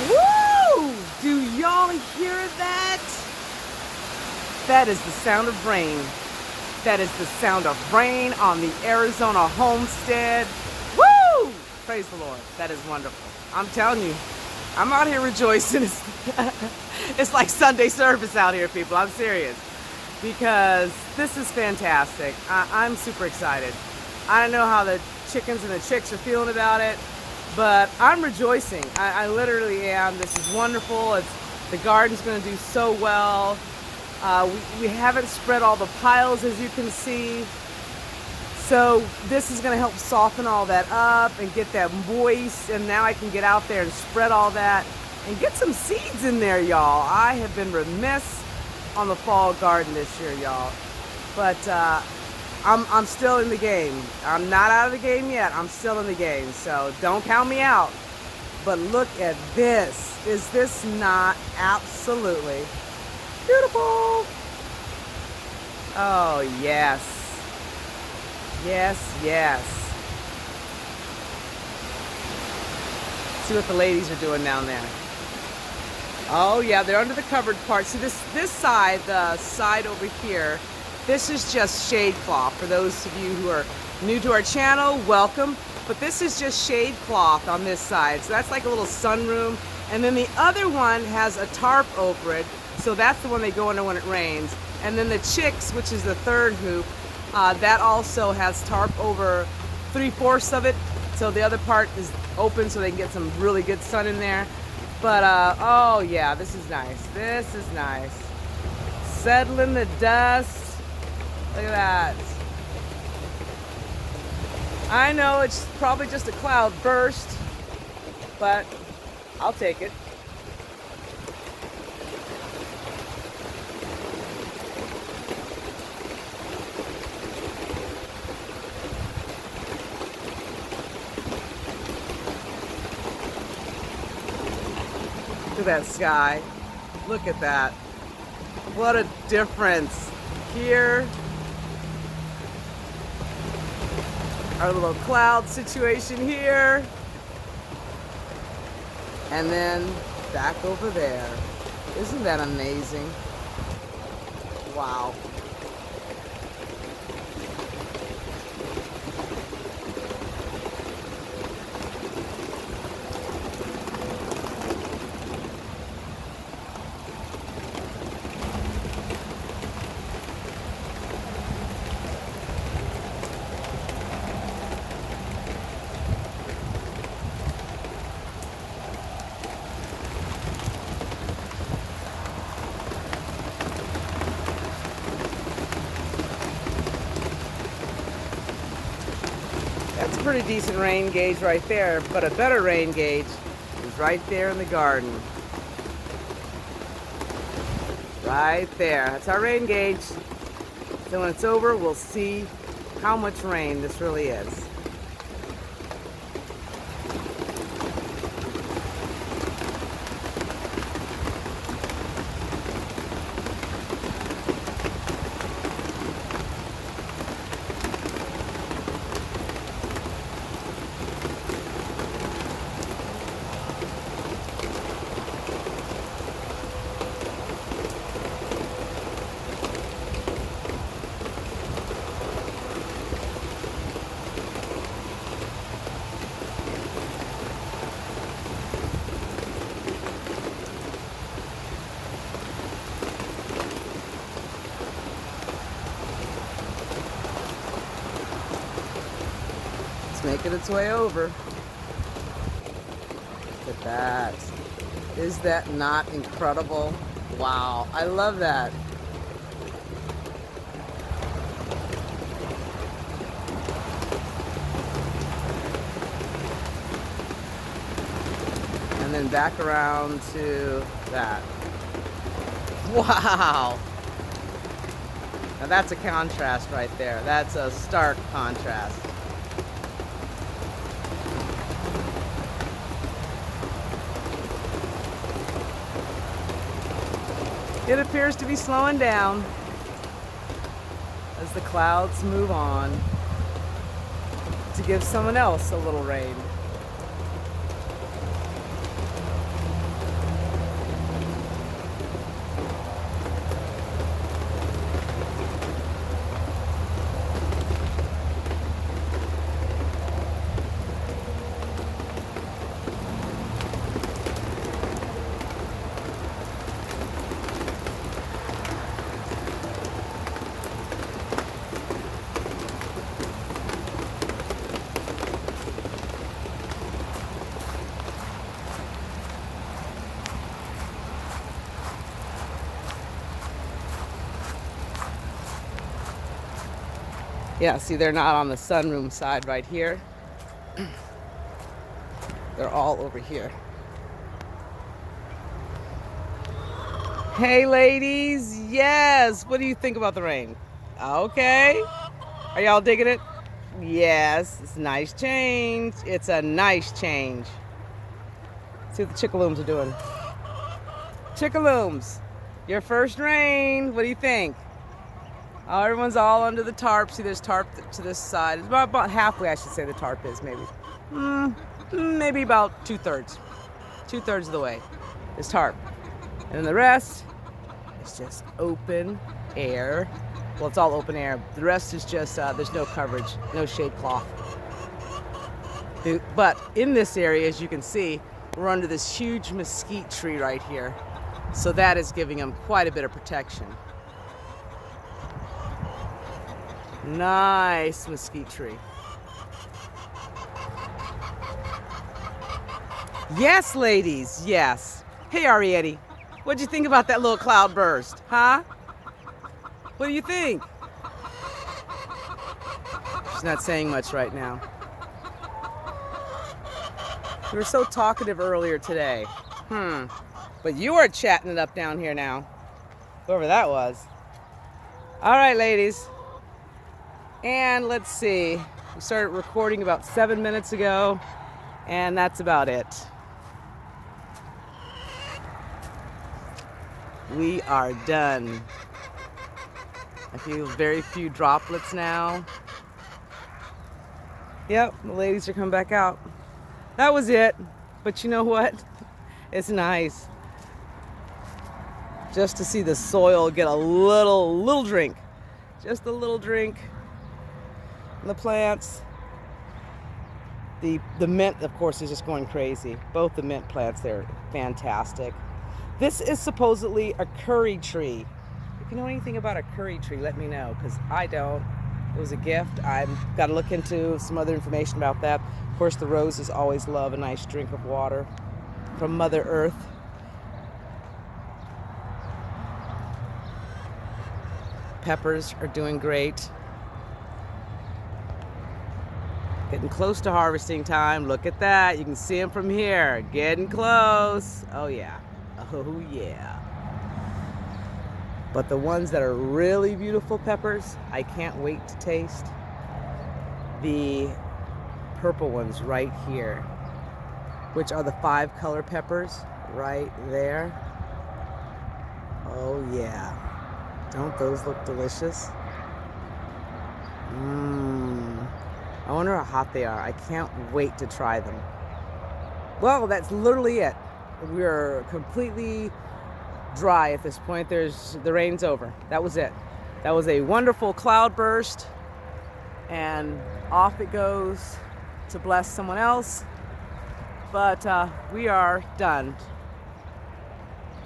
Woo! Do y'all hear that? That is the sound of rain. That is the sound of rain on the Arizona Homestead. Woo! Praise the Lord. That is wonderful. I'm telling you, I'm out here rejoicing. It's like Sunday service out here, people. I'm serious. Because this is fantastic. I'm super excited. I don't know how the chickens and the chicks are feeling about it, but I'm rejoicing. I literally am. This is wonderful. The garden's going to do so well. We haven't spread all the piles, as you can see. So this is going to help soften all that up and get that moist. And now I can get out there and spread all that and get some seeds in there, y'all. I have been remiss on the fall garden this year, y'all. But I'm still in the game. I'm not out of the game yet. I'm still in the game. So don't count me out. But look at this. Is this not absolutely beautiful? Oh, yes. Yes, yes. See what the ladies are doing down there. Oh, yeah, they're under the covered part. See, this side, the side over here, this is just shade cloth. For those of you who are new to our channel, welcome. But this is just shade cloth on this side. So that's like a little sunroom. And then the other one has a tarp over it. So that's the one they go under when it rains. And then the chicks, which is the third hoop, that also has tarp over 3/4 of it. So the other part is open so they can get some really good sun in there. But, oh yeah, this is nice. This is nice. Settling the dust. Look at that. I know it's probably just a cloud burst, but I'll take it. Look at that sky. Look at that. What a difference. Here, our little cloud situation here. And then back over there. Isn't that amazing? Wow. That's a pretty decent rain gauge right there, but a better rain gauge is right there in the garden. Right there. That's our rain gauge. So when it's over, we'll see how much rain this really is. Making its way over. Look at that. Is that not incredible? Wow, I love that. And then back around to that. Wow. Now that's a contrast right there. That's a stark contrast. It appears to be slowing down as the clouds move on to give someone else a little rain. Yeah, see, they're not on the sunroom side right here. They're all over here. Hey, ladies. Yes. What do you think about the rain? Okay. Are y'all digging it? Yes. It's a nice change. It's a nice change. See what the chickalooms are doing. Chickalooms, your first rain. What do you think? Oh, everyone's all under the tarp. See, there's tarp to this side. It's about halfway, I should say, the tarp is, maybe. Maybe about two-thirds. Two-thirds of the way is tarp. And then the rest is just open air. Well, it's all open air. The rest is just, there's no coverage, no shade cloth. But in this area, as you can see, we're under this huge mesquite tree right here. So that is giving them quite a bit of protection. Nice mesquite tree. Yes, ladies, yes. Hey, Ariette, what'd you think about that little cloud burst, huh? What do you think? She's not saying much right now. You were so talkative earlier today. But you are chatting it up down here now. Whoever that was. All right, ladies. And let's see. We started recording about 7 minutes ago, and that's about it. We are done. I feel very few droplets now. Yep, the ladies are coming back out. That was it. But you know what? It's nice just to see the soil get a little drink. Just a little drink. And the plants. The mint, of course, is just going crazy. Both the mint plants, they're fantastic. This is supposedly a curry tree. If you know anything about a curry tree, let me know, because I don't. It was a gift. I've got to look into some other information about that. Of course, the roses always love a nice drink of water from Mother Earth. Peppers are doing great. Getting close to harvesting time. Look at that. You can see them from here. Getting close. Oh, yeah. Oh, yeah. But the ones that are really beautiful peppers, I can't wait to taste. The purple ones right here, which are the 5-color peppers right there. Oh, yeah. Don't those look delicious? I wonder how hot they are. I can't wait to try them. Well, that's literally it. We're completely dry at this point. The rain's over. That was it. That was a wonderful cloud burst, and off it goes to bless someone else. But we are done.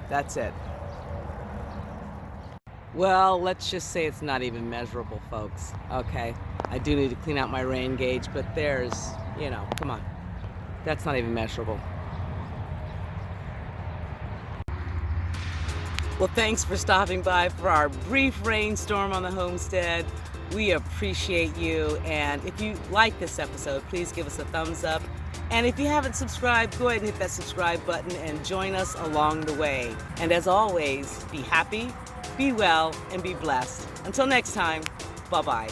That's it. Well, let's just say it's not even measurable, folks. Okay, I do need to clean out my rain gauge, but there's, come on. That's not even measurable. Well, thanks for stopping by for our brief rainstorm on the homestead. We appreciate you, and if you like this episode, please give us a thumbs up. And if you haven't subscribed, go ahead and hit that subscribe button and join us along the way. And as always, be happy, be well, and be blessed. Until next time, bye-bye.